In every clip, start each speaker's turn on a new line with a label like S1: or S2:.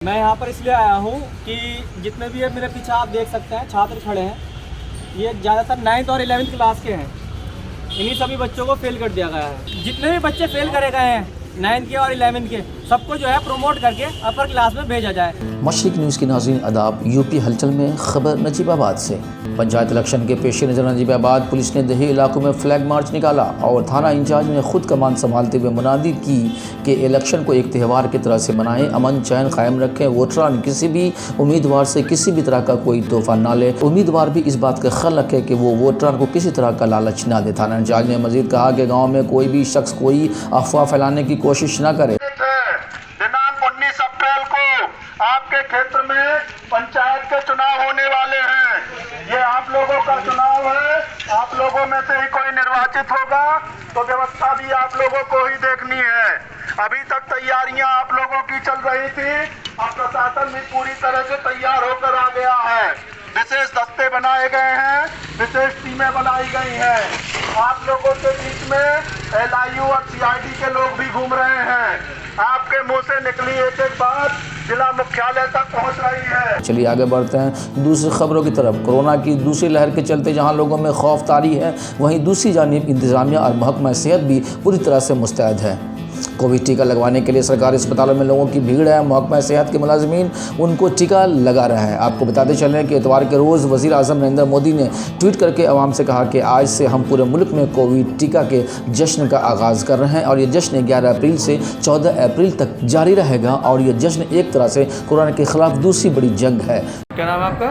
S1: मैं यहाँ पर इसलिए आया हूँ कि जितने भी मेरे पीछे आप देख सकते हैं छात्र खड़े हैं, ये ज़्यादातर 9th और 11th क्लास के हैं। इन्हीं सभी बच्चों को फेल कर दिया गया है। जितने भी बच्चे फेल करे गए हैं 9th के और 11th के, सबको जो है प्रमोट करके अपर क्लास में भेजा जाए।
S2: मशरिक न्यूज़ की नाज़रीन आदाब। यूपी हलचल में खबर नजीबाबाद से। पंचायत इलेक्शन के पेश नज़र नजीबाबाद पुलिस ने दही इलाकों में फ्लैग मार्च निकाला और थाना इंचार्ज ने खुद कमान संभालते हुए मुनादी की कि इलेक्शन को एक त्यौहार की तरह से मनाएं, अमन चैन कायम रखें, वोटरान किसी भी उम्मीदवार से किसी भी तरह का कोई तोहफा ना ले, उम्मीदवार भी इस बात का ख्याल रखे कि वो वोटरान को किसी तरह का लालच ना दे। थाना इंचार्ज ने मजीद कहा कि गाँव में कोई भी शख्स कोई अफवाह फैलाने की कोशिश न करे।
S3: दिनांक 19 अप्रैल को आपके क्षेत्र में पंचायत के चुनाव होने वाले हैं। ये आप लोगों का चुनाव है, आप लोगों में से ही कोई निर्वाचित होगा, तो व्यवस्था भी आप लोगों को ही देखनी है। अभी तक तैयारियां आप लोगों की चल रही थी, अब प्रशासन भी पूरी तरह से तैयार होकर आ गया है। विशेष दस्ते बनाए गए हैं, विशेष टीमें बनाई गई हैं। आप लोगों के बीच में LIU और CID के लोग भी घूम रहे हैं। आपके मुंह से निकली एक एक बात जिला मुख्यालय तक पहुंच रही है।
S2: चलिए आगे बढ़ते हैं दूसरी खबरों की तरफ। कोरोना की दूसरी लहर के चलते जहां लोगों में खौफ तारी है, वहीं दूसरी जानिब इंतजामिया और महकमा सेहत भी पूरी तरह से मुस्तैद है। कोविड टीका लगवाने के लिए सरकारी अस्पतालों में लोगों की भीड़ है। महकमा सेहत के मुलाजमीन उनको टीका लगा रहे हैं। आपको बताते चलें कि इतवार के रोज़ वज़ीर आज़म नरेंद्र मोदी ने ट्वीट करके आवाम से कहा कि आज से हम पूरे मुल्क में कोविड टीका के जश्न का आगाज़ कर रहे हैं और ये जश्न 11 अप्रैल से 14 अप्रैल तक जारी रहेगा और ये जश्न एक तरह से कोरोना के ख़िलाफ़ दूसरी बड़ी जंग है।
S4: क्या नाम है आपका?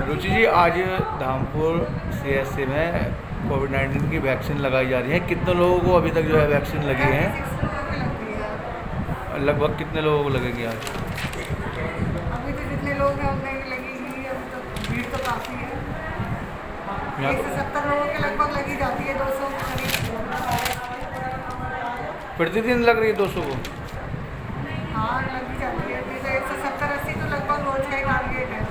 S4: रुचि जी, आज धामपुर CSC में कोविड-19 की वैक्सीन लगाई जा रही है। कितने लोगों को अभी तक जो है वैक्सीन लगी है? लगभग कितने लोगों को लगेगी आज?
S5: अभी तो जितने लोग हैं उतने ही लगेगी। अभी तो भीड़ तो काफ़ी है। 170 लोगों के लगभग लगी जाती है, 200 करीब।
S4: प्रतिदिन लग रही है 200 को?
S5: हाँ, लगी जाती है। 170-80 तो लगभग रोज का ही टारगेट है।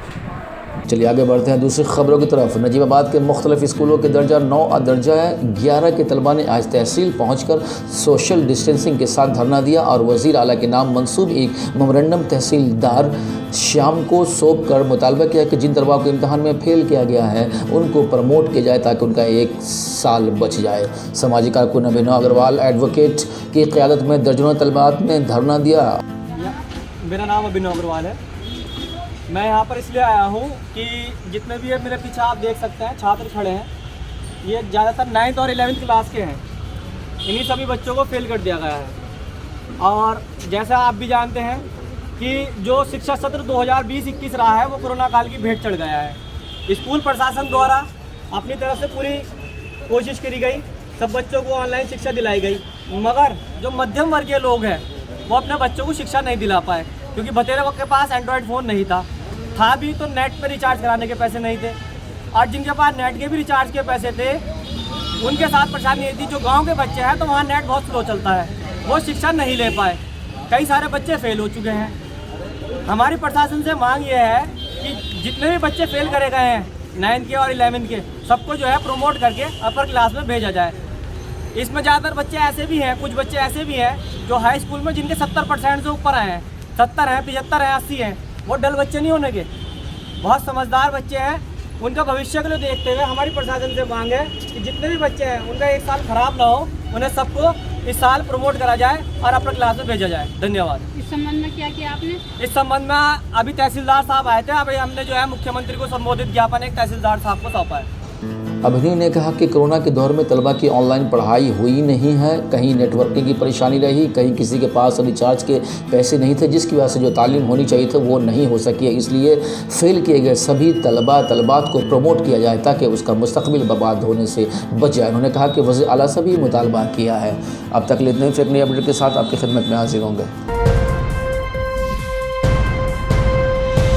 S2: चलिए आगे बढ़ते हैं दूसरी खबरों की तरफ। नजीबाबाद के मुख्तलिफ स्कूलों के दर्जा 9 और दर्जा 11 के तलबा ने आज तहसील पहुंचकर सोशल डिस्टेंसिंग के साथ धरना दिया और वज़ीर आला के नाम मंसूब एक मेमोरेंडम तहसीलदार श्याम को सौंप कर मुतालबा किया कि जिन तलबा को इम्तहान में फेल किया गया है उनको प्रमोट किया जाए ताकि उनका 1 साल बच जाए। समाजी कारकुन अभिनव अग्रवाल एडवोकेट की क़यादत में दर्जनों तलबात ने धरना दिया।
S1: मेरा नाम अभिनव अग्रवाल है। मैं यहाँ पर इसलिए आया हूँ कि जितने भी मेरे पीछे आप देख सकते हैं छात्र खड़े हैं, ये ज़्यादातर 9th और 11th क्लास के हैं। इन्हीं सभी बच्चों को फेल कर दिया गया है। और जैसा आप भी जानते हैं कि जो शिक्षा सत्र 2020-21 रहा है वो कोरोना काल की भेंट चढ़ गया है। स्कूल प्रशासन द्वारा अपनी तरफ से पूरी कोशिश करी गई, सब बच्चों को ऑनलाइन शिक्षा दिलाई गई, मगर जो मध्यम वर्गीय लोग हैं वो अपने बच्चों को शिक्षा नहीं दिला पाए क्योंकि बतेरे वक्त के पास एंड्रॉयड फ़ोन नहीं था भी तो नेट पर रिचार्ज कराने के पैसे नहीं थे। और जिनके पास नेट के भी रिचार्ज के पैसे थे उनके साथ परेशानी थी। जो गांव के बच्चे हैं तो वहाँ नेट बहुत स्लो चलता है, वो शिक्षा नहीं ले पाए। कई सारे बच्चे फेल हो चुके हैं। हमारी प्रशासन से मांग ये है कि जितने भी बच्चे फेल करे गए हैं 9th के और 11th के, सबको जो है प्रमोट करके अपर क्लास में भेजा जाए। इसमें ज़्यादातर बच्चे ऐसे भी हैं, कुछ बच्चे ऐसे भी हैं जो हाई स्कूल में जिनके 70% से ऊपर आए हैं, 70 हैं, 75 हैं, 80 हैं। वो डल बच्चे नहीं होने के, बहुत समझदार बच्चे हैं। उनका भविष्य के लिए देखते हुए हमारी प्रशासन से मांग है कि जितने भी बच्चे हैं उनका 1 साल खराब ना हो, उन्हें सबको इस साल प्रमोट करा जाए और अपर क्लास में भेजा जाए। धन्यवाद।
S5: इस संबंध में क्या किया आपने?
S1: इस संबंध में अभी तहसीलदार साहब आए थे, अभी हमने जो है मुख्यमंत्री को संबोधित ज्ञापन एक तहसीलदार साहब को सौंपा है।
S2: अभिनव ने कहा कि कोरोना के दौर में तलबा की ऑनलाइन पढ़ाई हुई नहीं है, कहीं नेटवर्किंग की परेशानी रही, कहीं किसी के पास रिचार्ज के पैसे नहीं थे, जिसकी वजह से जो तालीम होनी चाहिए थी वो नहीं हो सकी है। इसलिए फेल किए गए सभी तलबात को प्रमोट किया जाए ताकि उसका मुस्तकबिल बर्बाद होने से बच जाए। उन्होंने कहा कि वज़ीर आला से भी मुतालबा किया है। अब तक इतने ही, फिर नई अपडेट के साथ आपकी खिदमत में हाजिर होंगे।